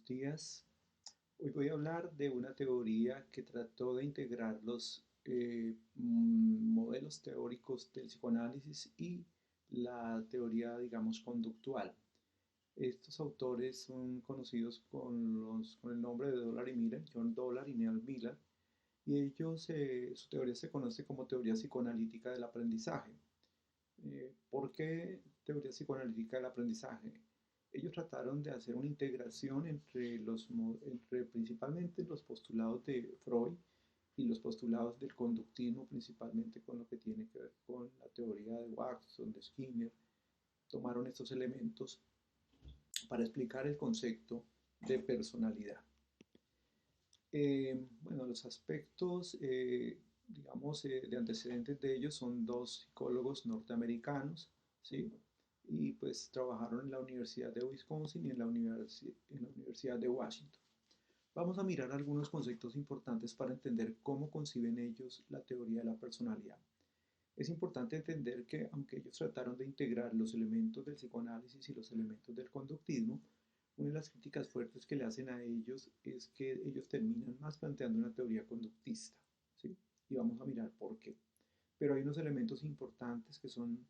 días. Hoy voy a hablar de una teoría que trató de integrar los modelos teóricos del psicoanálisis y la teoría, digamos, conductual. Estos autores son conocidos con el nombre de Dollar y Miller, John Dollar y Neil Miller, y su teoría se conoce como teoría psicoanalítica del aprendizaje. ¿Por qué teoría psicoanalítica del aprendizaje? Ellos trataron de hacer una integración entre principalmente los postulados de Freud y los postulados del conductismo, principalmente con lo que tiene que ver con la teoría de Watson, de Skinner. Tomaron estos elementos para explicar el concepto de personalidad. Bueno, los aspectos, digamos, de antecedentes de ellos son dos psicólogos norteamericanos, ¿sí? Y pues trabajaron en la Universidad de Wisconsin y en la Universidad de Washington. Vamos a mirar algunos conceptos importantes para entender cómo conciben ellos la teoría de la personalidad. Es importante entender que, aunque ellos trataron de integrar los elementos del psicoanálisis y los elementos del conductismo, una de las críticas fuertes que le hacen a ellos es que ellos terminan más planteando una teoría conductista, ¿sí? Y vamos a mirar por qué. Pero hay unos elementos importantes que son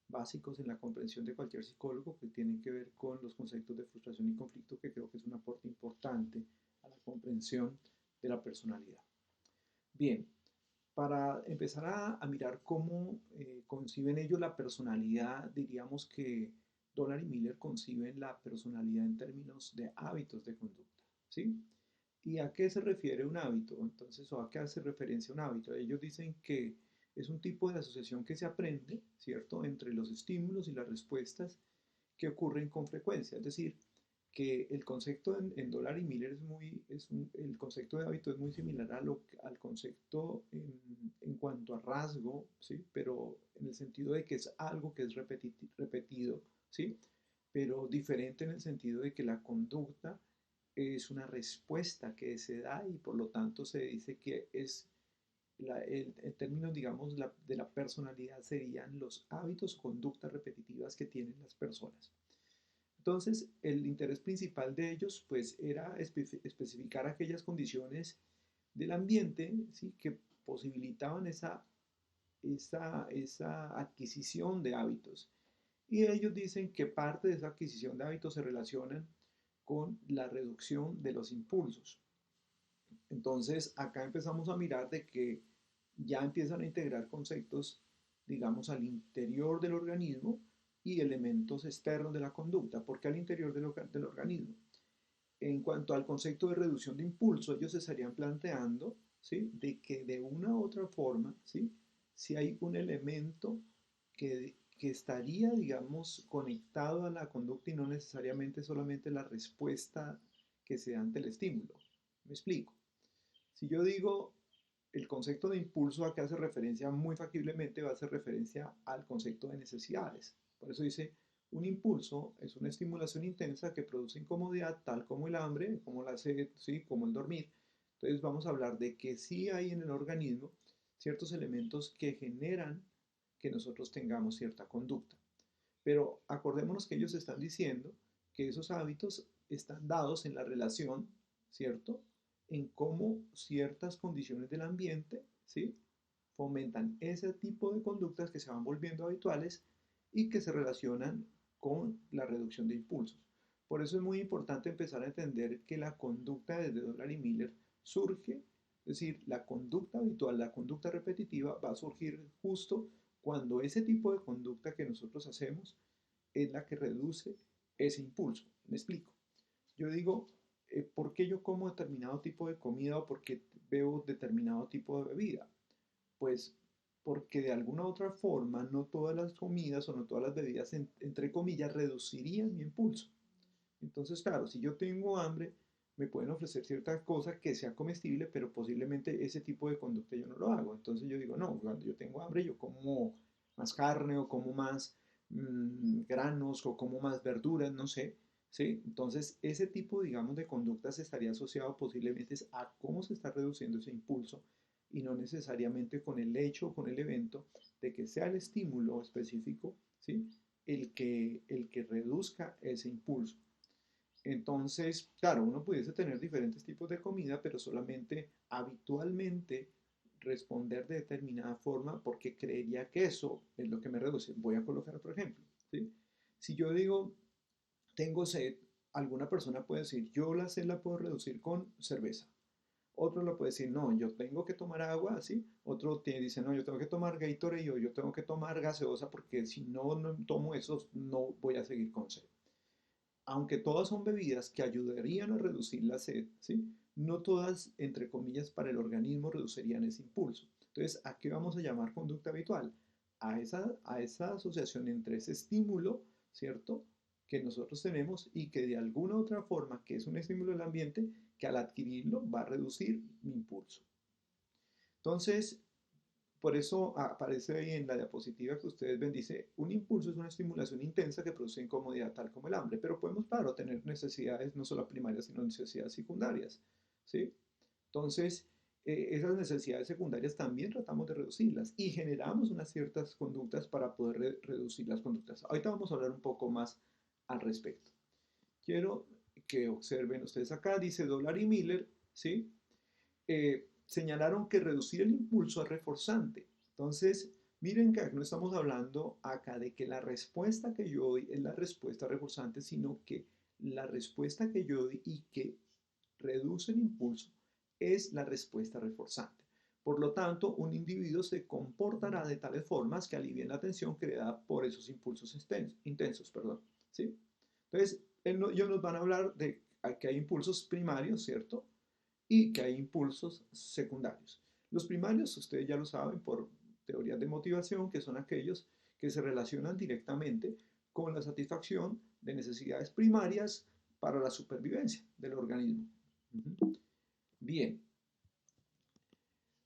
básicos en la comprensión de cualquier psicólogo que tienen que ver con los conceptos de frustración y conflicto, que creo que es un aporte importante a la comprensión de la personalidad. Bien, para empezar a mirar cómo conciben ellos la personalidad, diríamos que Dollar y Miller conciben la personalidad en términos de hábitos de conducta, ¿sí? ¿Y a qué se refiere un hábito? Entonces, ¿o a qué hace referencia un hábito? Ellos dicen que es un tipo de asociación que se aprende, ¿cierto?, entre los estímulos y las respuestas que ocurren con frecuencia. Es decir, que el concepto en Dollar y Miller el concepto de hábito es muy similar al concepto en cuanto a rasgo, ¿sí? Pero en el sentido de que es algo que es repetido, ¿sí? Pero diferente en el sentido de que la conducta es una respuesta que se da y por lo tanto se dice que en términos, digamos, de la personalidad serían los hábitos o conductas repetitivas que tienen las personas. Entonces, el interés principal de ellos, pues, era especificar aquellas condiciones del ambiente, ¿sí?, que posibilitaban esa adquisición de hábitos. Y ellos dicen que parte de esa adquisición de hábitos se relacionan con la reducción de los impulsos. Entonces, acá empezamos a mirar de que ya empiezan a integrar conceptos, digamos, al interior del organismo y elementos externos de la conducta. ¿Por qué al interior del organismo? En cuanto al concepto de reducción de impulso, ellos se estarían planteando, ¿sí?, de que de una u otra forma, ¿sí?, si hay un elemento que estaría, digamos, conectado a la conducta y no necesariamente solamente la respuesta que se da ante el estímulo. ¿Me explico? Si yo digo el concepto de impulso, a que hace referencia muy factiblemente, va a hacer referencia al concepto de necesidades. Por eso dice, un impulso es una estimulación intensa que produce incomodidad, tal como el hambre, como la sed, ¿sí?, como el dormir. Entonces vamos a hablar de que sí hay en el organismo ciertos elementos que generan que nosotros tengamos cierta conducta. Pero acordémonos que ellos están diciendo que esos hábitos están dados en la relación, ¿cierto?, en cómo ciertas condiciones del ambiente, ¿sí?, fomentan ese tipo de conductas que se van volviendo habituales y que se relacionan con la reducción de impulsos. Por eso es muy importante empezar a entender que la conducta desde Dollar y Miller surge, es decir, la conducta habitual, la conducta repetitiva va a surgir justo cuando ese tipo de conducta que nosotros hacemos es la que reduce ese impulso. ¿Me explico? Yo digo, ¿por qué yo como determinado tipo de comida o por qué bebo determinado tipo de bebida? Pues porque de alguna u otra forma no todas las comidas o no todas las bebidas, entre comillas, reducirían mi impulso. Entonces, claro, si yo tengo hambre, me pueden ofrecer cierta cosa que sea comestible, pero posiblemente ese tipo de conducta yo no lo hago. Entonces yo digo, no, cuando yo tengo hambre, yo como más carne o como más granos o como más verduras, no sé. ¿Sí? Entonces, ese tipo, digamos, de conductas estaría asociado posiblemente a cómo se está reduciendo ese impulso y no necesariamente con el hecho o con el evento de que sea el estímulo específico, ¿sí?, el que reduzca ese impulso. Entonces, claro, uno pudiese tener diferentes tipos de comida, pero solamente habitualmente responder de determinada forma porque creería que eso es lo que me reduce. Voy a colocar otro ejemplo, ¿sí? Si yo digo, tengo sed, alguna persona puede decir, yo la sed la puedo reducir con cerveza. Otro lo puede decir, no, yo tengo que tomar agua, ¿sí? Otro dice, no, yo tengo que tomar Gatorade o yo tengo que tomar gaseosa porque si no, no tomo eso, no voy a seguir con sed. Aunque todas son bebidas que ayudarían a reducir la sed, ¿sí? No todas, entre comillas, para el organismo reducirían ese impulso. Entonces, ¿a qué vamos a llamar conducta habitual? A esa asociación entre ese estímulo, ¿cierto? Que nosotros tenemos y que de alguna otra forma, que es un estímulo del ambiente, que al adquirirlo va a reducir mi impulso. Entonces, por eso aparece ahí en la diapositiva que ustedes ven, dice, un impulso es una estimulación intensa que produce incomodidad tal como el hambre, pero podemos, claro, tener necesidades no solo primarias, sino necesidades secundarias, ¿sí? Entonces, esas necesidades secundarias también tratamos de reducirlas y generamos unas ciertas conductas para poder reducir las conductas. Ahorita vamos a hablar un poco más al respecto. Quiero que observen ustedes acá, dice Dollar y Miller, ¿sí? Señalaron que reducir el impulso es reforzante. Entonces, miren que no estamos hablando acá de que la respuesta que yo doy es la respuesta reforzante, sino que la respuesta que yo doy y que reduce el impulso es la respuesta reforzante. Por lo tanto, un individuo se comportará de tales formas que alivien la tensión creada por esos impulsos intensos. Perdón, ¿sí? Entonces, ellos nos van a hablar de que hay impulsos primarios, ¿cierto? Y que hay impulsos secundarios. Los primarios, ustedes ya lo saben por teorías de motivación, que son aquellos que se relacionan directamente con la satisfacción de necesidades primarias para la supervivencia del organismo. Bien,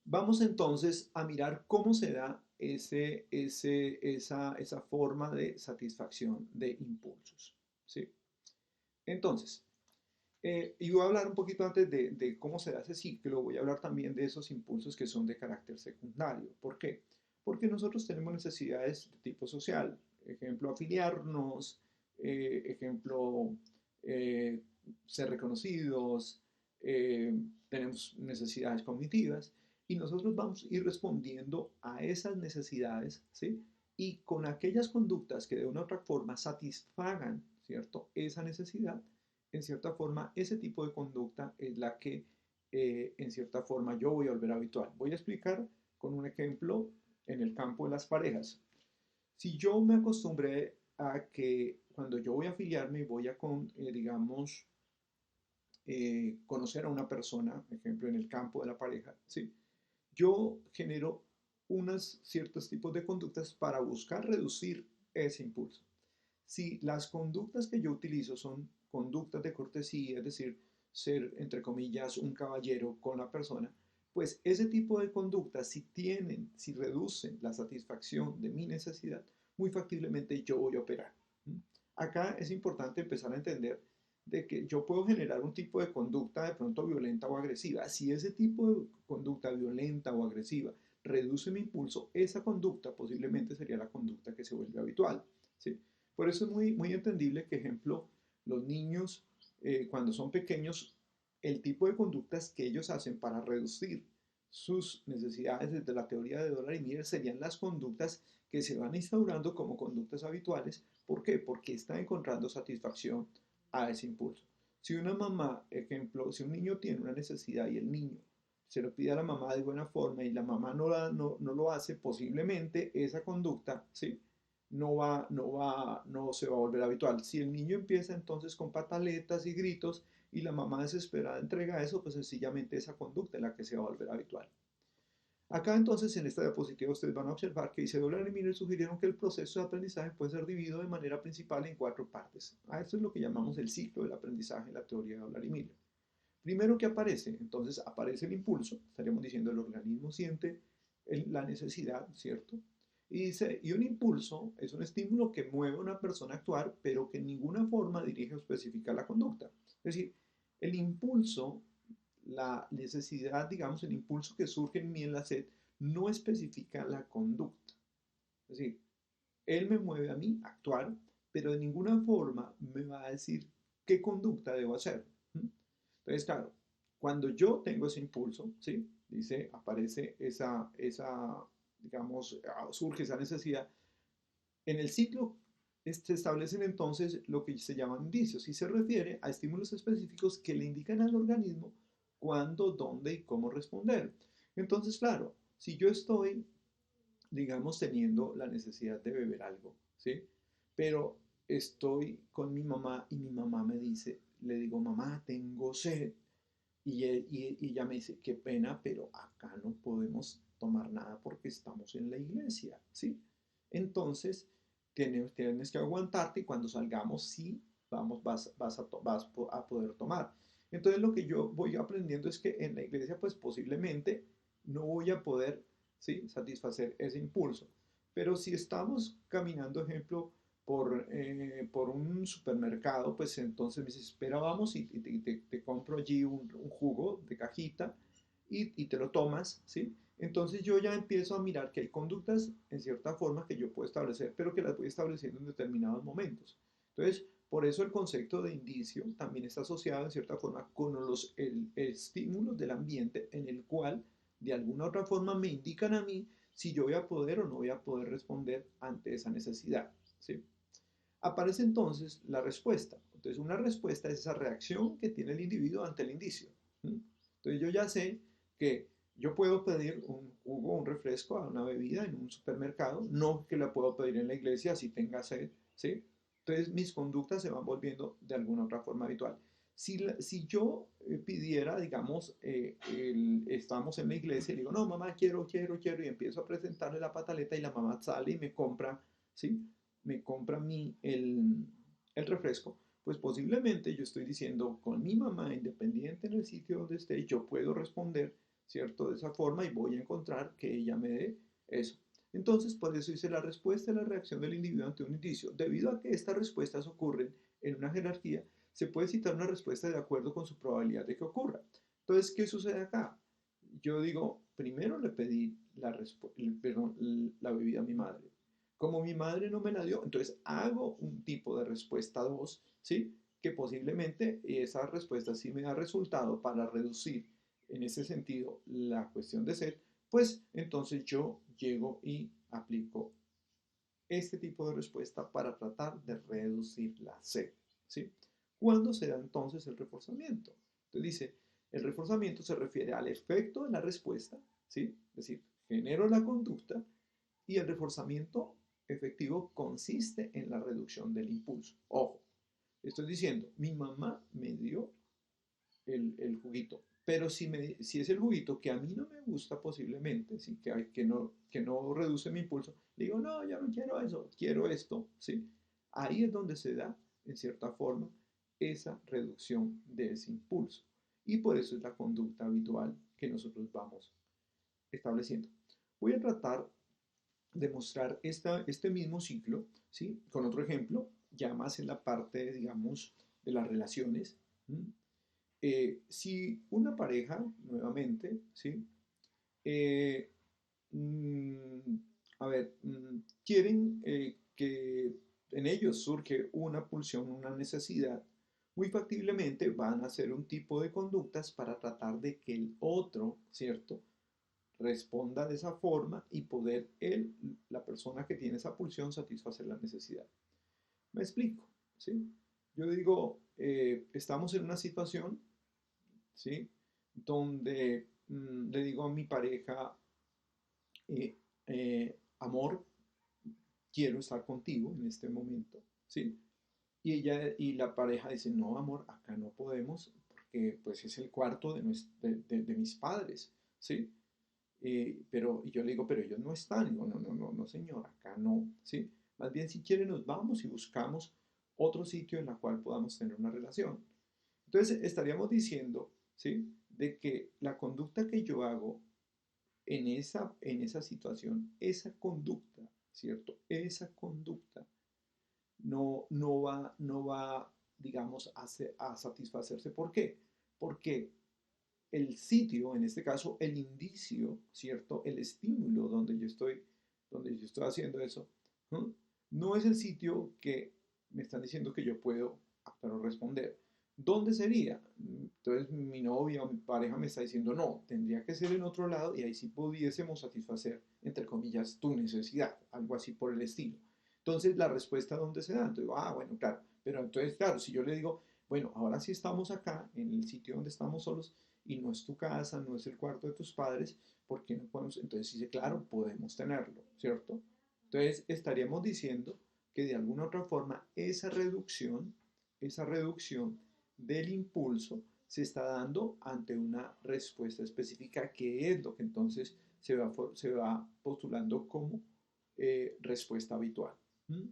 vamos entonces a mirar cómo se da esa forma de satisfacción de impulsos. ¿Sí? Entonces, y voy a hablar un poquito antes de cómo se da ese ciclo, voy a hablar también de esos impulsos que son de carácter secundario. ¿Por qué? Porque nosotros tenemos necesidades de tipo social, ejemplo, afiliarnos, ejemplo, eh, ser reconocidos, tenemos necesidades cognitivas y nosotros vamos a ir respondiendo a esas necesidades, ¿sí? Y con aquellas conductas que de una u otra forma satisfagan, ¿cierto? Esa necesidad, en cierta forma, ese tipo de conducta es la que, en cierta forma, yo voy a volver habitual. Voy a explicar con un ejemplo en el campo de las parejas. Si yo me acostumbré a que cuando yo voy a afiliarme voy a, digamos, conocer a una persona, ejemplo, en el campo de la pareja, ¿sí? Yo genero unos ciertos tipos de conductas para buscar reducir ese impulso. Si las conductas que yo utilizo son conductas de cortesía, es decir, ser, entre comillas, un caballero con la persona, pues ese tipo de conductas, si reducen la satisfacción de mi necesidad, muy factiblemente yo voy a operar. Acá es importante empezar a entender de que yo puedo generar un tipo de conducta de pronto violenta o agresiva. Si ese tipo de conducta violenta o agresiva reduce mi impulso, esa conducta posiblemente sería la conducta que se vuelve habitual. ¿Sí? Por eso es muy, muy entendible que, ejemplo, los niños cuando son pequeños, el tipo de conductas que ellos hacen para reducir sus necesidades desde la teoría de Dollar y Miller serían las conductas que se van instaurando como conductas habituales. ¿Por qué? Porque está encontrando satisfacción a ese impulso. Si una mamá, ejemplo, si un niño tiene una necesidad y el niño se lo pide a la mamá de buena forma y la mamá no lo hace, posiblemente esa conducta, ¿sí? No se va a volver habitual. Si el niño empieza entonces con pataletas y gritos y la mamá desesperada entrega eso, pues sencillamente esa conducta es la que se va a volver habitual. Acá entonces en esta diapositiva ustedes van a observar que dice Dollar y Miller sugirieron que el proceso de aprendizaje puede ser dividido de manera principal en cuatro partes. A esto es lo que llamamos el ciclo del aprendizaje en la teoría de Dollar y Miller. Primero que aparece, entonces aparece el impulso, estaríamos diciendo el organismo siente la necesidad, ¿cierto? Y dice, y un impulso es un estímulo que mueve a una persona a actuar, pero que en ninguna forma dirige o especifica la conducta. Es decir, el impulso, la necesidad, digamos, el impulso que surge en mí en la sed, no especifica la conducta. Es decir, él me mueve a mí a actuar, pero de ninguna forma me va a decir ¿qué conducta debo hacer? ¿Mm? Entonces, claro, cuando yo tengo ese impulso, ¿sí? Dice, aparece digamos, surge esa necesidad. En el ciclo se establecen entonces lo que se llaman indicios y se refiere a estímulos específicos que le indican al organismo cuándo, dónde y cómo responder. Entonces, claro, si yo estoy, digamos, teniendo la necesidad de beber algo, ¿sí? Pero estoy con mi mamá y mi mamá me dice, le digo, mamá, tengo sed. Y ella me dice, qué pena, pero acá no podemos tomar nada porque estamos en la iglesia, ¿sí? Entonces, tienes que aguantarte y cuando salgamos, sí, vas a poder tomar. Entonces, lo que yo voy aprendiendo es que en la iglesia, pues posiblemente no voy a poder, ¿sí? Satisfacer ese impulso. Pero si estamos caminando, ejemplo, por un supermercado, pues entonces me dice, espera, vamos y te compro allí un jugo de cajita y te lo tomas, ¿sí? Entonces yo ya empiezo a mirar que hay conductas en cierta forma que yo puedo establecer, pero que las voy estableciendo en determinados momentos. Entonces, por eso el concepto de indicio también está asociado en cierta forma con el estímulos del ambiente en el cual de alguna u otra forma me indican a mí si yo voy a poder o no voy a poder responder ante esa necesidad, ¿sí? Aparece entonces la respuesta. Entonces, una respuesta es esa reacción que tiene el individuo ante el indicio. Entonces, yo ya sé que yo puedo pedir un jugo, un refresco, una bebida en un supermercado, no que la puedo pedir en la iglesia si tenga sed, ¿sí? Entonces, mis conductas se van volviendo de alguna otra forma habitual. Si yo pidiera, digamos, estamos en la iglesia y digo, no, mamá, quiero, y empiezo a presentarle la pataleta y la mamá sale y me compra, ¿sí? Me compra a mí el refresco, pues posiblemente yo estoy diciendo con mi mamá, independiente en el sitio donde esté, yo puedo responder, ¿cierto? De esa forma y voy a encontrar que ella me dé eso. Entonces, por eso dice la respuesta es la reacción del individuo ante un indicio. Debido a que estas respuestas ocurren en una jerarquía, se puede citar una respuesta de acuerdo con su probabilidad de que ocurra. Entonces, ¿qué sucede acá? Yo digo, primero le pedí la bebida a mi madre. Como mi madre no me la dio, entonces hago un tipo de respuesta 2, ¿sí? Que posiblemente esa respuesta sí me da resultado para reducir en ese sentido la cuestión de sed, pues entonces yo llego y aplico este tipo de respuesta para tratar de reducir la sed, ¿sí? ¿Cuándo se da entonces el reforzamiento? Entonces dice, el reforzamiento se refiere al efecto de la respuesta, ¿sí? Es decir, genero la conducta y el reforzamiento efectivo consiste en la reducción del impulso. Ojo, estoy diciendo, mi mamá me dio el juguito, pero si es el juguito que a mí no me gusta posiblemente, ¿sí? Que no reduce mi impulso, digo, no, yo no quiero eso, quiero esto, ¿sí? Ahí es donde se da, en cierta forma, esa reducción de ese impulso. Y por eso es la conducta habitual que nosotros vamos estableciendo. Voy a tratar de mostrar este mismo ciclo, ¿sí? Con otro ejemplo, ya más en la parte, digamos, de las relaciones. Si una pareja, nuevamente, ¿sí? Eh, mm, a ver, quieren que en ellos surge una pulsión, una necesidad, muy factiblemente van a hacer un tipo de conductas para tratar de que el otro, ¿cierto? Responda de esa forma y poder él, la persona que tiene esa pulsión, satisfacer la necesidad. Me explico, ¿sí? Yo digo, estamos en una situación, ¿sí? Donde le digo a mi pareja, amor, quiero estar contigo en este momento, ¿sí? Y la pareja dice, no, amor, acá no podemos porque pues es el cuarto de mis padres, ¿sí? Y yo le digo, pero ellos no están. Digo, no, señor, acá no, ¿sí? Más bien, si quiere, nos vamos y buscamos otro sitio en el cual podamos tener una relación. Entonces, estaríamos diciendo, ¿sí? De que la conducta que yo hago en esa situación, esa conducta, ¿cierto? Esa conducta no va, digamos, a satisfacerse. ¿Por qué? Porque el sitio, en este caso el indicio, ¿cierto? El estímulo donde yo estoy haciendo eso, ¿no? No es el sitio que me están diciendo que yo puedo pero responder. ¿Dónde sería? Entonces mi novia o mi pareja me está diciendo, no, tendría que ser en otro lado y ahí sí pudiésemos satisfacer, entre comillas, tu necesidad, algo así por el estilo. Entonces la respuesta, ¿dónde se da? Entonces digo, ah, bueno, claro, pero entonces, claro, si yo le digo, bueno, ahora sí estamos acá, en el sitio donde estamos solos, y no es tu casa, no es el cuarto de tus padres, ¿por qué no podemos? Entonces dice, claro, podemos tenerlo, ¿cierto? Entonces estaríamos diciendo que de alguna otra forma esa reducción del impulso se está dando ante una respuesta específica que es lo que entonces se va postulando como respuesta habitual. ¿Mm?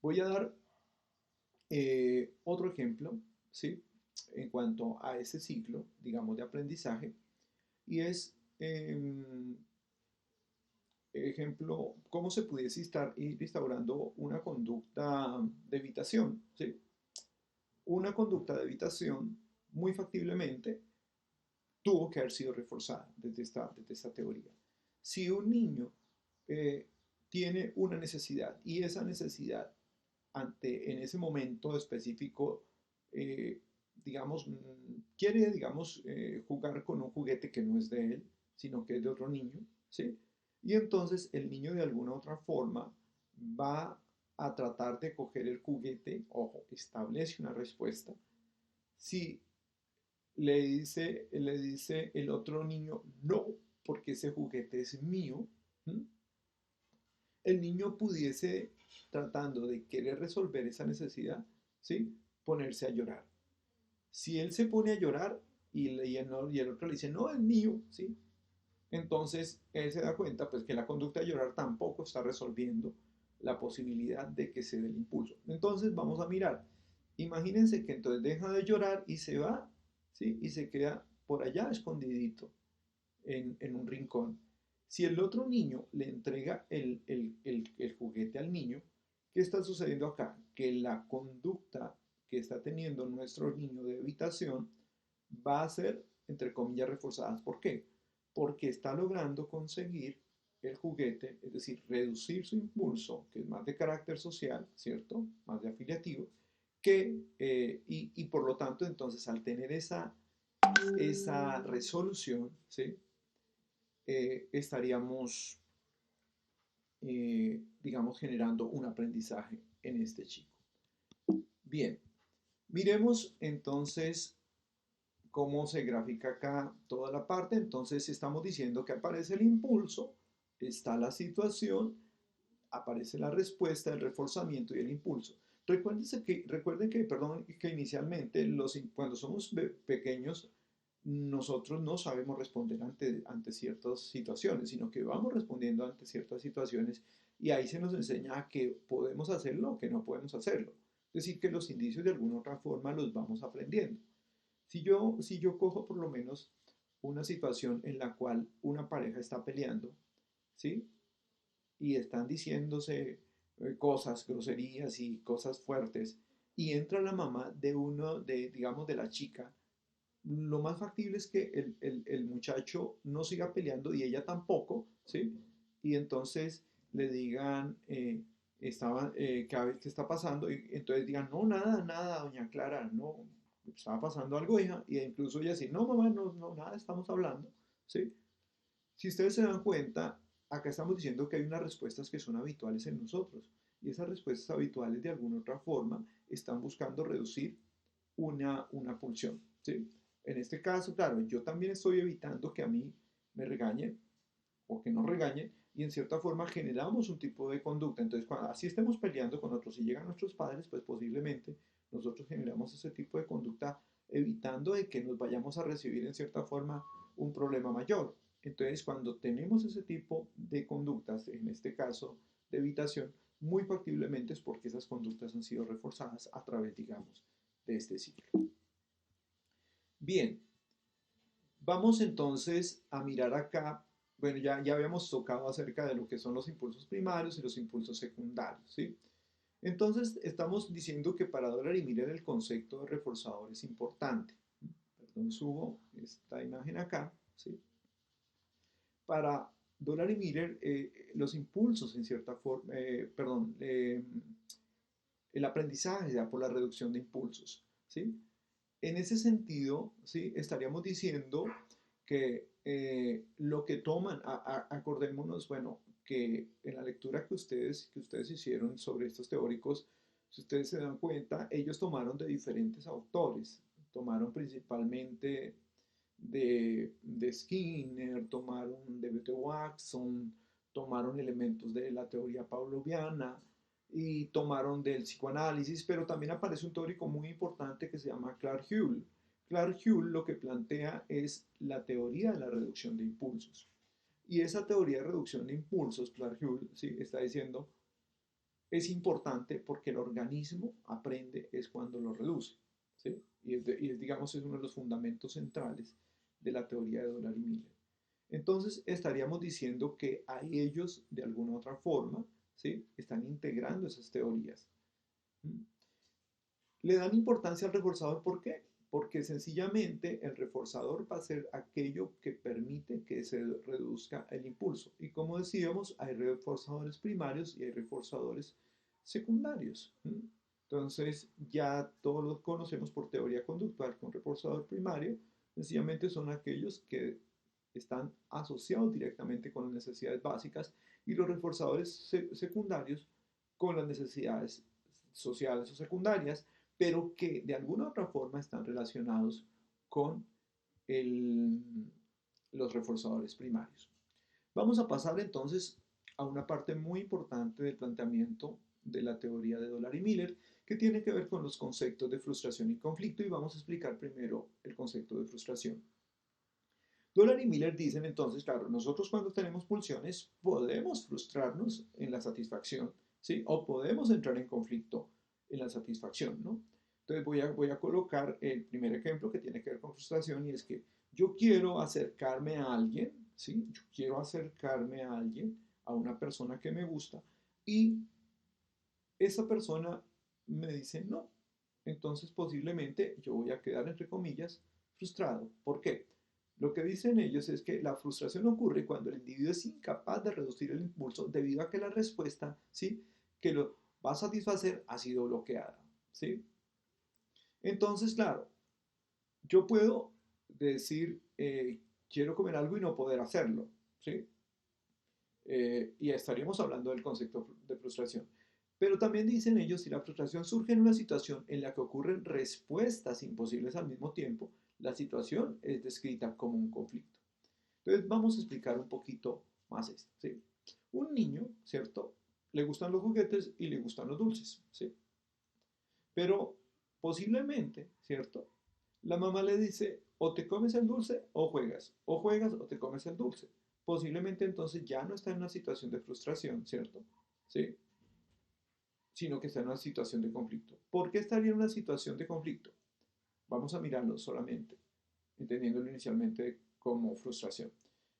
Voy a dar otro ejemplo, ¿sí? En cuanto a ese ciclo, digamos, de aprendizaje, y es, ejemplo, cómo se pudiese estar instaurando una conducta de evitación, ¿sí? Una conducta de evitación, muy factiblemente, tuvo que haber sido reforzada desde esta teoría. Si un niño eh, tiene una necesidad y esa necesidad en ese momento específico, eh, digamos, quiere, digamos, jugar con un juguete que no es de él, sino que es de otro niño, ¿sí? Y entonces el niño de alguna otra forma va a tratar de coger el juguete, ojo, establece una respuesta. Si le dice el otro niño, no, porque ese juguete es mío, ¿m? El niño pudiese, tratando de querer resolver esa necesidad, ¿sí? Ponerse a llorar. Si él se pone a llorar y el otro le dice, no, es mío, ¿sí? Entonces él se da cuenta pues que la conducta de llorar tampoco está resolviendo la posibilidad de que se dé el impulso. Entonces vamos a mirar. Imagínense que entonces deja de llorar y se va, ¿sí? Y se queda por allá escondidito en un rincón. Si el otro niño le entrega el juguete al niño, ¿qué está sucediendo acá? Que la conducta que está teniendo nuestro niño de evitación va a ser, entre comillas, reforzada. ¿Por qué? Porque está logrando conseguir el juguete, es decir, reducir su impulso, que es más de carácter social, ¿cierto? Más de afiliativo, y por lo tanto, entonces, al tener esa resolución, ¿sí? Estaríamos, digamos, generando un aprendizaje en este chico. Bien, miremos entonces cómo se grafica acá toda la parte. Entonces estamos diciendo que aparece el impulso, está la situación, aparece la respuesta, el reforzamiento y el impulso. Recuerden que, perdón, que inicialmente cuando somos pequeños nosotros no sabemos responder ante ciertas situaciones, sino que vamos respondiendo ante ciertas situaciones y ahí se nos enseña que podemos hacerlo o que no podemos hacerlo. Es decir, que los indicios de alguna otra forma los vamos aprendiendo. Si yo cojo por lo menos una situación en la cual una pareja está peleando, ¿sí? Y están diciéndose cosas, groserías y cosas fuertes, y entra la mamá digamos, de la chica, lo más factible es que el muchacho no siga peleando y ella tampoco, ¿sí? Y entonces le digan, ¿qué está pasando? Y entonces digan, no, nada, nada, doña Clara, no, estaba pasando algo, hija. Y incluso ella dice, no, mamá, no, no, nada, estamos hablando, ¿sí? Si ustedes se dan cuenta, acá estamos diciendo que hay unas respuestas que son habituales en nosotros. Y esas respuestas habituales, de alguna otra forma, están buscando reducir una pulsión, ¿sí? En este caso, claro, yo también estoy evitando que a mí me regañen o que nos regañen y en cierta forma generamos un tipo de conducta. Entonces, cuando así estemos peleando con otros y llegan nuestros padres, pues posiblemente nosotros generamos ese tipo de conducta evitando de que nos vayamos a recibir en cierta forma un problema mayor. Entonces, cuando tenemos ese tipo de conductas, en este caso de evitación, muy factiblemente es porque esas conductas han sido reforzadas a través, digamos, de este ciclo. Bien, vamos entonces a mirar acá. Bueno, ya habíamos tocado acerca de lo que son los impulsos primarios y los impulsos secundarios, ¿sí? Entonces, estamos diciendo que para Dollar y Miller el concepto de reforzador es importante. Perdón, subo esta imagen acá, ¿sí? Para Dollar y Miller, los impulsos en cierta forma, perdón, el aprendizaje se da por la reducción de impulsos, ¿sí? En ese sentido, ¿sí? Estaríamos diciendo que lo que toman, acordémonos, bueno, que en la lectura que ustedes hicieron sobre estos teóricos, si ustedes se dan cuenta, ellos tomaron de diferentes autores, tomaron principalmente de Skinner, tomaron de B.T. Watson, tomaron elementos de la teoría pavloviana y tomaron del psicoanálisis, pero también aparece un teórico muy importante que se llama Clark Hull. Clark Hull lo que plantea es la teoría de la reducción de impulsos. Y esa teoría de reducción de impulsos, Clark Hull, ¿sí? Está diciendo, es importante porque el organismo aprende es cuando lo reduce, ¿sí? Digamos, es uno de los fundamentos centrales de la teoría de Dollar y Miller. Entonces, estaríamos diciendo que a ellos, de alguna u otra forma, ¿sí? Están integrando esas teorías. ¿Mm? Le dan importancia al reforzador, ¿por qué? Porque sencillamente el reforzador va a ser aquello que permite que se reduzca el impulso. Y como decíamos, hay reforzadores primarios y hay reforzadores secundarios. Entonces, ya todos los conocemos por teoría conductual que un reforzador primario sencillamente son aquellos que están asociados directamente con las necesidades básicas y los reforzadores secundarios con las necesidades sociales o secundarias, pero que de alguna u otra forma están relacionados con el, los reforzadores primarios. Vamos a pasar entonces a una parte muy importante del planteamiento de la teoría de Dollar y Miller, que tiene que ver con los conceptos de frustración y conflicto, y vamos a explicar primero el concepto de frustración. Dollar y Miller dicen entonces, claro, nosotros cuando tenemos pulsiones podemos frustrarnos en la satisfacción, ¿sí? O podemos entrar en conflicto en la satisfacción, ¿no? Entonces voy a colocar el primer ejemplo que tiene que ver con frustración y es que yo quiero acercarme a alguien, ¿sí? Yo quiero acercarme a alguien, a una persona que me gusta y esa persona me dice no. Entonces posiblemente yo voy a quedar, entre comillas, frustrado. ¿Por qué? Lo que dicen ellos es que la frustración ocurre cuando el individuo es incapaz de reducir el impulso debido a que la respuesta, ¿sí? que lo va a satisfacer ha sido bloqueada, ¿sí? Entonces, claro, yo puedo decir, quiero comer algo y no poder hacerlo, ¿sí? Y estaríamos hablando del concepto de frustración. Pero también dicen ellos, si la frustración surge en una situación en la que ocurren respuestas imposibles al mismo tiempo, la situación es descrita como un conflicto. Entonces vamos a explicar un poquito más esto, ¿sí? Un niño, ¿cierto? Le gustan los juguetes y le gustan los dulces, ¿sí? Pero posiblemente, ¿cierto? La mamá le dice, o te comes el dulce o juegas o te comes el dulce. Posiblemente entonces ya no está en una situación de frustración, ¿cierto? ¿Sí? Sino que está en una situación de conflicto. ¿Por qué estaría en una situación de conflicto? Vamos a mirarlo solamente, entendiéndolo inicialmente como frustración.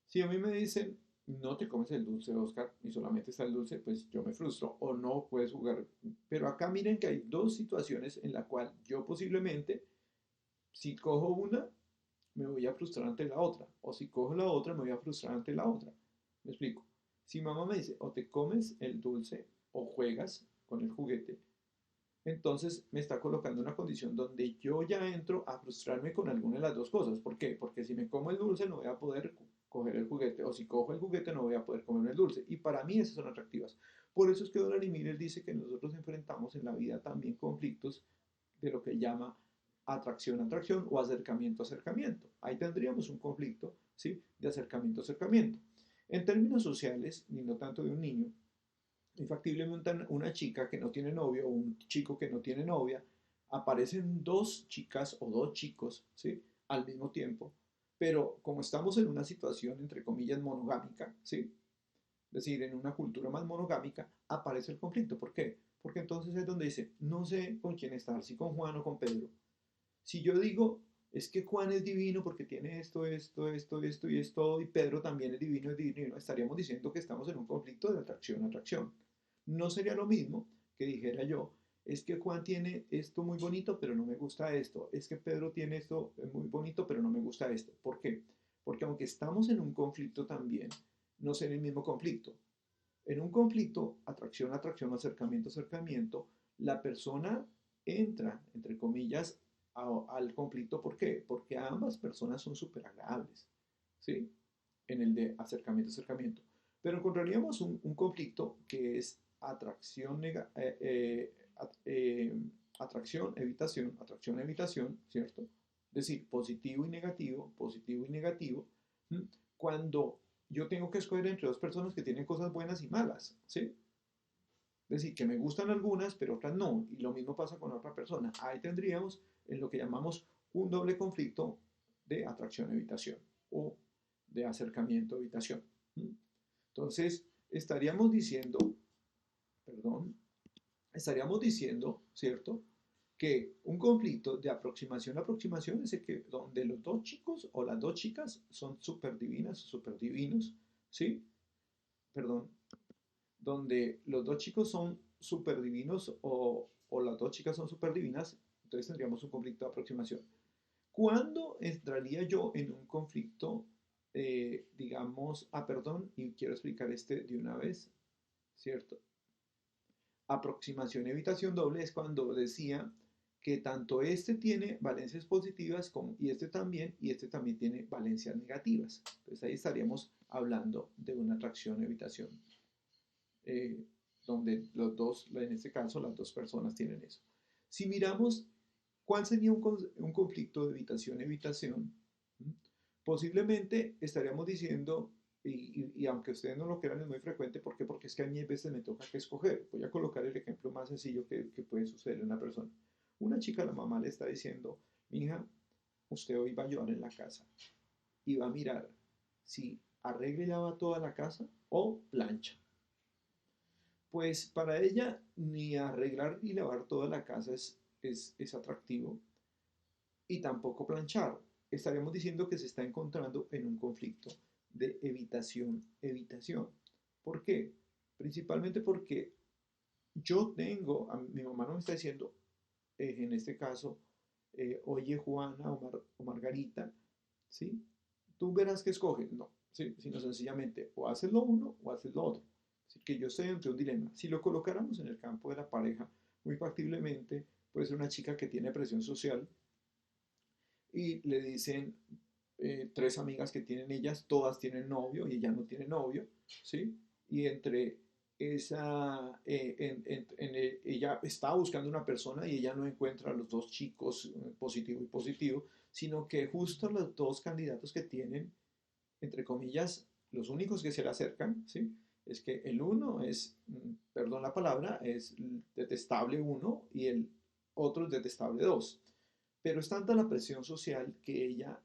Si a mí me dicen, no te comes el dulce, Oscar, y solamente está el dulce, pues yo me frustro o no puedes jugar. Pero acá miren que hay dos situaciones en la cual yo posiblemente, si cojo una, me voy a frustrar ante la otra. O si cojo la otra, me voy a frustrar ante la otra. Me explico. Si mamá me dice, o te comes el dulce o juegas con el juguete, entonces me está colocando en una condición donde yo ya entro a frustrarme con alguna de las dos cosas. ¿Por qué? Porque si me como el dulce no voy a poder coger el juguete, o si cojo el juguete no voy a poder comer el dulce. Y para mí esas son atractivas. Por eso es que Dollar y Miller dice que nosotros enfrentamos en la vida también conflictos de lo que llama atracción-atracción o acercamiento-acercamiento. Ahí tendríamos un conflicto, ¿sí? De acercamiento-acercamiento. En términos sociales, ni no tanto de un niño, infactiblemente una chica que no tiene novio o un chico que no tiene novia, aparecen dos chicas o dos chicos, ¿sí? Al mismo tiempo, pero como estamos en una situación, entre comillas, monogámica, ¿sí? Es decir, en una cultura más monogámica, aparece el conflicto. ¿Por qué? Porque entonces es donde dice, no sé con quién estar, si con Juan o con Pedro. Si yo digo, es que Juan es divino porque tiene esto y esto, y Pedro también es divino, estaríamos diciendo que estamos en un conflicto de atracción-atracción. No sería lo mismo que dijera yo, es que Juan tiene esto muy bonito, pero no me gusta esto. Es que Pedro tiene esto muy bonito, pero no me gusta esto. ¿Por qué? Porque aunque estamos en un conflicto también, no es en el mismo conflicto. En un conflicto, atracción, atracción, acercamiento, acercamiento, la persona entra, entre comillas, al conflicto. ¿Por qué? Porque ambas personas son súper agradables, ¿sí? En el de acercamiento. Pero encontraríamos un conflicto que es atracción, evitación, ¿cierto? Es decir, positivo y negativo. ¿M? Cuando yo tengo que escoger entre dos personas que tienen cosas buenas y malas, ¿sí? Es decir, que me gustan algunas, pero otras no. Y lo mismo pasa con otra persona. Ahí tendríamos en lo que llamamos un doble conflicto de atracción-evitación o de acercamiento-evitación. Entonces, perdón, estaríamos diciendo, ¿cierto? Que un conflicto de aproximación es el que donde los dos chicos o las dos chicas son súper divinas, súper divinos, ¿sí? Perdón, donde los dos chicos son súper divinos o las dos chicas son súper divinas, entonces tendríamos un conflicto de aproximación. ¿Cuándo entraría yo en un conflicto, digamos, perdón, y quiero explicar este de una vez, ¿cierto? Aproximación y evitación doble es cuando decía que tanto este tiene valencias positivas como, y este también tiene valencias negativas. Entonces ahí estaríamos hablando de una atracción-evitación eh, donde los dos, en este caso, las dos personas tienen eso. Si miramos cuál sería un conflicto de evitación-evitación, posiblemente estaríamos diciendo, y aunque ustedes no lo crean, es muy frecuente. ¿Por qué? Porque es que a mí a veces me toca que escoger. Voy a colocar el ejemplo más sencillo que puede suceder en una persona. Una chica, la mamá le está diciendo, mi hija, usted hoy va a llevar en la casa y va a mirar si arregla y lava toda la casa o plancha. Pues para ella ni arreglar y lavar toda la casa es atractivo, y tampoco planchar. Estaríamos diciendo que se está encontrando en un conflicto de evitación. ¿Por qué? Principalmente porque mi mamá no me está diciendo, en este caso, oye Juana o Margarita, ¿sí? Tú verás qué escoges. No, ¿sí? Sino sencillamente o haces lo uno o haces lo otro. Así que yo estoy ante un dilema. Si lo colocáramos en el campo de la pareja, muy factiblemente puede ser una chica que tiene presión social y le dicen tres amigas que tienen ellas, todas tienen novio y ella no tiene novio, ¿sí? Y entre ella está buscando una persona y ella no encuentra a los dos chicos, positivo y positivo, sino que justo los dos candidatos que tienen, entre comillas, los únicos que se le acercan, ¿sí? Es que el uno es, perdón la palabra, es detestable uno y el otro es detestable dos. Pero es tanta la presión social que ella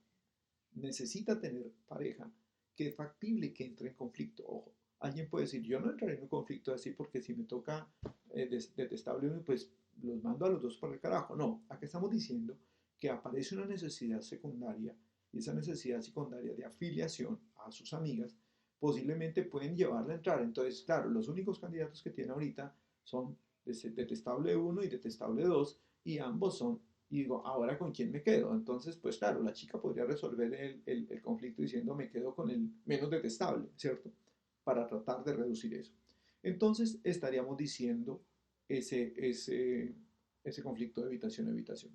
necesita tener pareja que es factible que entre en conflicto. Ojo, alguien puede decir, yo no entraré en un conflicto así porque si me toca detestable uno, pues los mando a los dos para el carajo. No, acá estamos diciendo que aparece una necesidad secundaria, y esa necesidad secundaria de afiliación a sus amigas posiblemente pueden llevarla a entrar. Entonces, claro, los únicos candidatos que tiene ahorita son detestable uno y detestable 2, y ambos son, y digo, ¿ahora con quién me quedo? Entonces, pues claro, la chica podría resolver el conflicto diciendo, me quedo con el menos detestable, ¿cierto? Para tratar de reducir eso. Entonces, estaríamos diciendo ese conflicto de evitación-evitación.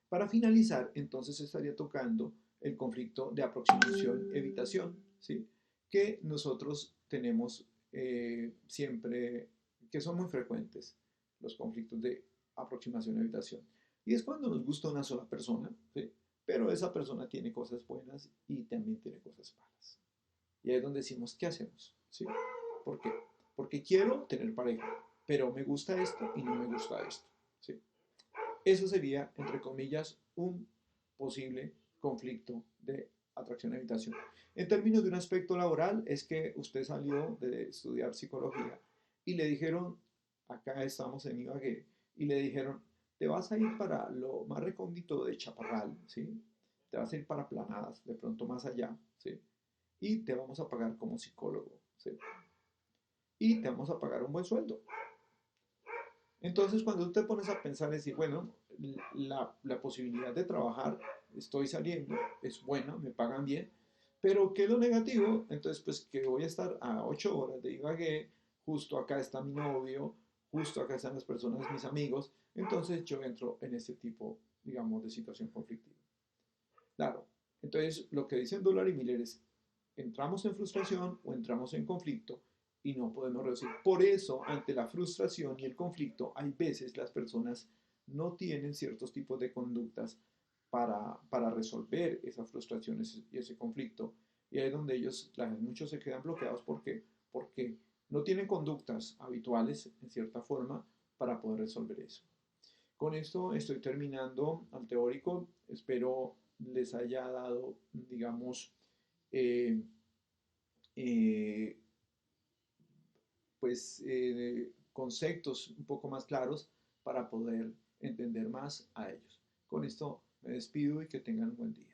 Para finalizar, entonces estaría tocando el conflicto de aproximación-evitación, ¿sí? Que nosotros tenemos siempre, que son muy frecuentes, los conflictos de aproximación-evitación. Y es cuando nos gusta una sola persona, ¿sí? Pero esa persona tiene cosas buenas y también tiene cosas malas. Y ahí es donde decimos, ¿qué hacemos? ¿Sí? ¿Por qué? Porque quiero tener pareja, pero me gusta esto y no me gusta esto, ¿sí? Eso sería, entre comillas, un posible conflicto de atracción-evitación. En términos de un aspecto laboral, es que usted salió de estudiar psicología y le dijeron, acá estamos en Ibagué, y le dijeron, te vas a ir para lo más recóndito de Chaparral, ¿sí? Te vas a ir para Planadas, de pronto más allá, ¿sí? Y te vamos a pagar como psicólogo, ¿sí? Y te vamos a pagar un buen sueldo. Entonces, cuando tú te pones a pensar, es decir, bueno, la posibilidad de trabajar, estoy saliendo, es buena, me pagan bien, pero ¿qué es lo negativo? Entonces, pues que voy a estar a 8 horas de Ibagué, justo acá está mi novio, justo acá están las personas, mis amigos, entonces yo entro en este tipo, digamos, de situación conflictiva. Claro, entonces lo que dicen Dollar y Miller es, entramos en frustración o entramos en conflicto y no podemos reducir. Por eso, ante la frustración y el conflicto, hay veces las personas no tienen ciertos tipos de conductas para resolver esa frustración y ese conflicto. Y ahí es donde muchos se quedan bloqueados porque no tienen conductas habituales, en cierta forma, para poder resolver eso. Con esto estoy terminando al teórico. Espero les haya dado, digamos, eh, eh, conceptos un poco más claros para poder entender más a ellos. Con esto me despido y que tengan un buen día.